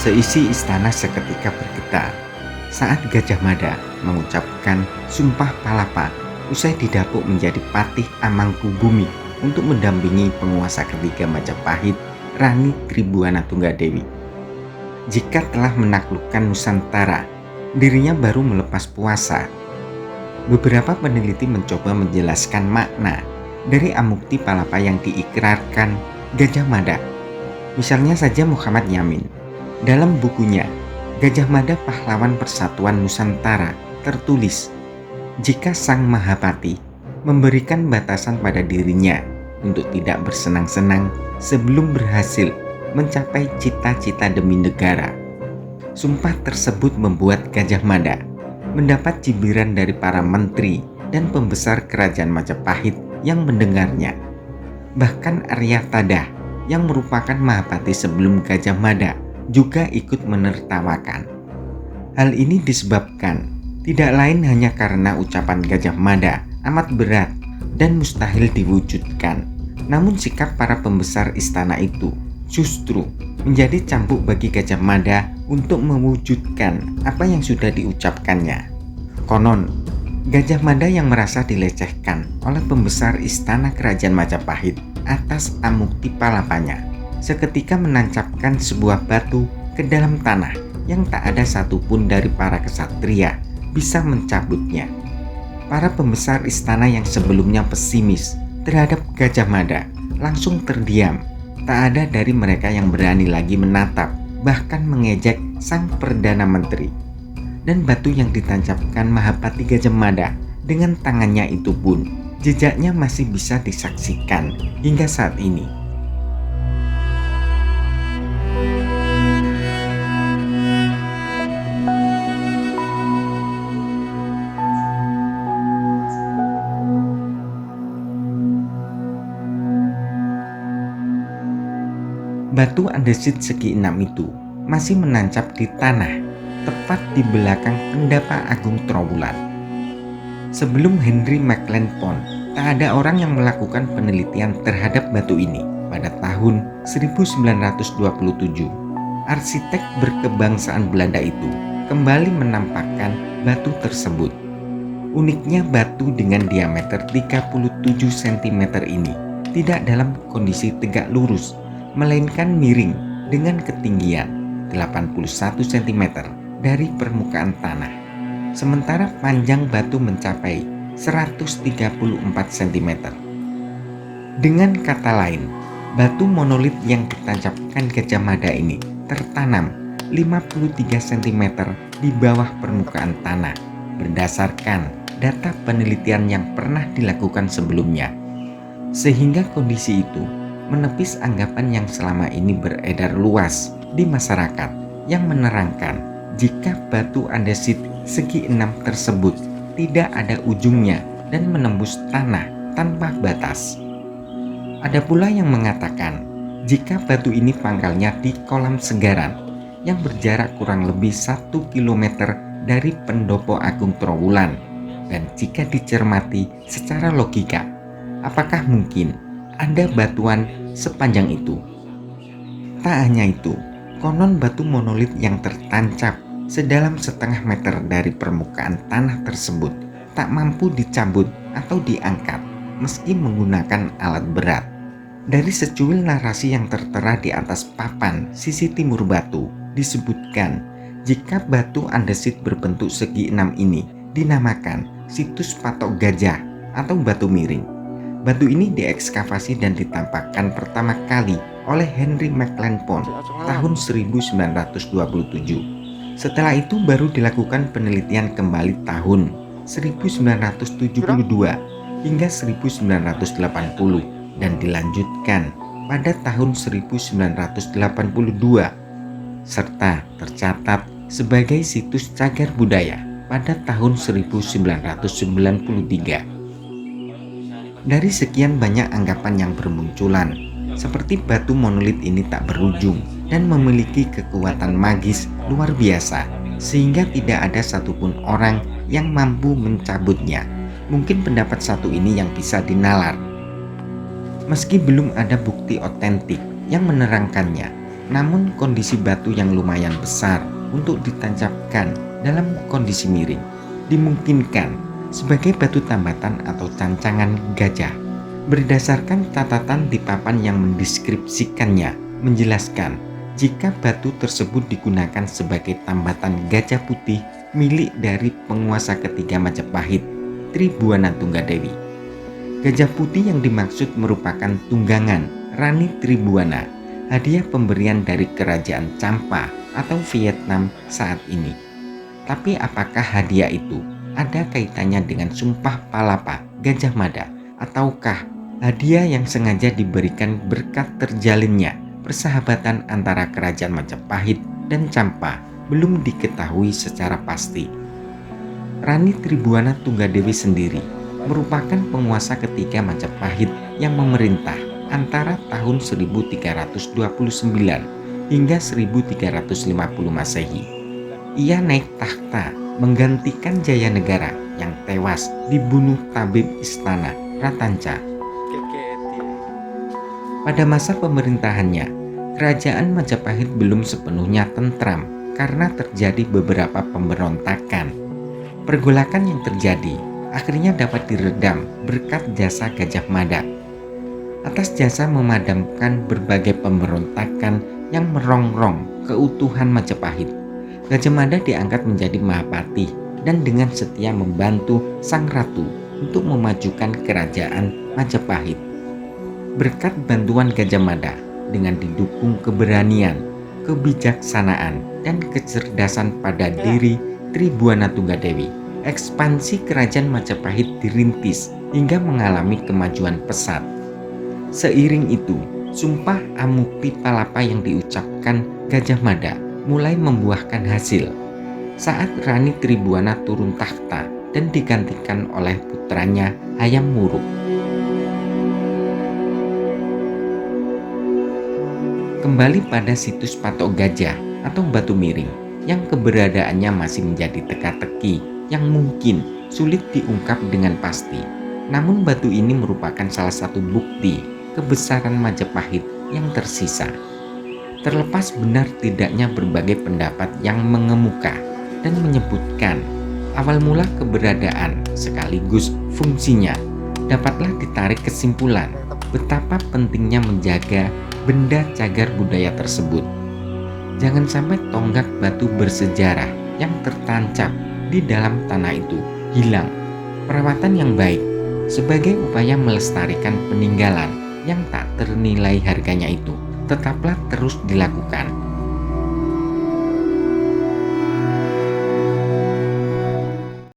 Seisi istana seketika bergetar saat Gajah Mada mengucapkan Sumpah Palapa usai didapuk menjadi patih Amangkubumi untuk mendampingi penguasa ketiga Majapahit, Rani Tribuana Tunggadewi. Jika telah menaklukkan Nusantara, dirinya baru melepas puasa. Beberapa peneliti mencoba menjelaskan makna dari Amukti Palapa yang diikrarkan Gajah Mada. Misalnya saja Muhammad Yamin. Dalam bukunya Gajah Mada Pahlawan Persatuan Nusantara tertulis, jika Sang Mahapati memberikan batasan pada dirinya untuk tidak bersenang-senang sebelum berhasil mencapai cita-cita demi negara. Sumpah tersebut membuat Gajah Mada mendapat cibiran dari para menteri dan pembesar kerajaan Majapahit yang mendengarnya. Bahkan Arya Tadah yang merupakan Mahapati sebelum Gajah Mada juga ikut menertawakan. Hal ini disebabkan tidak lain hanya karena ucapan Gajah Mada amat berat dan mustahil diwujudkan. Namun sikap para pembesar istana itu justru menjadi cambuk bagi Gajah Mada untuk mewujudkan apa yang sudah diucapkannya. Konon, Gajah Mada yang merasa dilecehkan oleh pembesar istana kerajaan Majapahit atas Amukti Palapanya seketika menancapkan sebuah batu ke dalam tanah yang tak ada satupun dari para kesatria bisa mencabutnya. Para pembesar istana yang sebelumnya pesimis terhadap Gajah Mada langsung terdiam. Tak ada dari mereka yang berani lagi menatap, bahkan mengejek sang Perdana Menteri. Dan batu yang ditancapkan Mahapati Gajah Mada dengan tangannya itu pun jejaknya masih bisa disaksikan hingga saat ini. Batu andesit segi 6 itu masih menancap di tanah tepat di belakang Pendapa Agung Trowulan. Sebelum Henry Maitland Pond, tak ada orang yang melakukan penelitian terhadap batu ini. Pada tahun 1927, arsitek berkebangsaan Belanda itu kembali menampakkan batu tersebut. Uniknya batu dengan diameter 37 cm ini tidak dalam kondisi tegak lurus, melainkan miring dengan ketinggian 81 cm dari permukaan tanah. Sementara panjang batu mencapai 134 cm. Dengan kata lain, batu monolit yang ditancapkan Gajah Mada ini tertanam 53 cm di bawah permukaan tanah berdasarkan data penelitian yang pernah dilakukan sebelumnya. Sehingga kondisi itu menepis anggapan yang selama ini beredar luas di masyarakat yang menerangkan jika batu andesit segi 6 tersebut tidak ada ujungnya dan menembus tanah tanpa batas. Ada pula yang mengatakan jika batu ini pangkalnya di kolam Segaran yang berjarak kurang lebih 1 km dari Pendopo Agung Trowulan, dan jika dicermati secara logika, apakah mungkin ada batuan sepanjang itu? Tak hanya itu, konon batu monolit yang tertancap sedalam setengah meter dari permukaan tanah tersebut tak mampu dicabut atau diangkat meski menggunakan alat berat. Dari secuil narasi yang tertera di atas papan sisi timur batu disebutkan jika batu andesit berbentuk segi 6 ini dinamakan situs patok gajah atau batu miring. Batu ini diekskavasi dan ditampakkan pertama kali oleh Henry Maitland Pond tahun 1927. Setelah itu baru dilakukan penelitian kembali tahun 1972 hingga 1980 dan dilanjutkan pada tahun 1982 serta tercatat sebagai situs cagar budaya pada tahun 1993. Dari sekian banyak anggapan yang bermunculan, seperti batu monolit ini tak berujung dan memiliki kekuatan magis luar biasa, sehingga tidak ada satupun orang yang mampu mencabutnya. Mungkin pendapat satu ini yang bisa dinalar. Meski belum ada bukti otentik yang menerangkannya, namun kondisi batu yang lumayan besar untuk ditancapkan dalam kondisi miring dimungkinkan sebagai batu tambatan atau cancangan gajah. Berdasarkan catatan di papan yang mendeskripsikannya, menjelaskan jika batu tersebut digunakan sebagai tambatan gajah putih milik dari penguasa ketiga Majapahit, Tribuana Tunggadewi. Gajah putih yang dimaksud merupakan tunggangan Rani Tribuana, hadiah pemberian dari kerajaan Champa atau Vietnam saat ini. Tapi apakah hadiah itu ada kaitannya dengan Sumpah Palapa Gajah Mada, ataukah hadiah yang sengaja diberikan berkat terjalinnya persahabatan antara kerajaan Majapahit dan Champa belum diketahui secara pasti. Rani Tribuana Tunggadewi sendiri merupakan penguasa ketiga Majapahit yang memerintah antara tahun 1329 hingga 1350 Masehi. Ia naik takhta menggantikan Jayanegara yang tewas dibunuh tabib istana Ratanca. Pada masa pemerintahannya, kerajaan Majapahit belum sepenuhnya tentram karena terjadi beberapa pemberontakan. Pergolakan yang terjadi akhirnya dapat diredam berkat jasa Gajah Mada. Atas jasa memadamkan berbagai pemberontakan yang merongrong keutuhan Majapahit, Gajah Mada diangkat menjadi Mahapati dan dengan setia membantu sang ratu untuk memajukan kerajaan Majapahit. Berkat bantuan Gajah Mada dengan didukung keberanian, kebijaksanaan, dan kecerdasan pada diri Tribuana Tunggadewi, ekspansi kerajaan Majapahit dirintis hingga mengalami kemajuan pesat. Seiring itu, Sumpah Amukti Palapa yang diucapkan Gajah Mada mulai membuahkan hasil saat Rani Tribuana turun takhta dan digantikan oleh putranya Hayam Wuruk. Kembali pada situs patok gajah atau batu miring yang keberadaannya masih menjadi teka-teki yang mungkin sulit diungkap dengan pasti. Namun batu ini merupakan salah satu bukti kebesaran Majapahit yang tersisa. Terlepas benar tidaknya berbagai pendapat yang mengemuka dan menyebutkan awal mula keberadaan sekaligus fungsinya, dapatlah ditarik kesimpulan betapa pentingnya menjaga benda cagar budaya tersebut. Jangan sampai tonggak batu bersejarah yang tertancap di dalam tanah itu hilang. Perawatan yang baik sebagai upaya melestarikan peninggalan yang tak ternilai harganya itu tetaplah terus dilakukan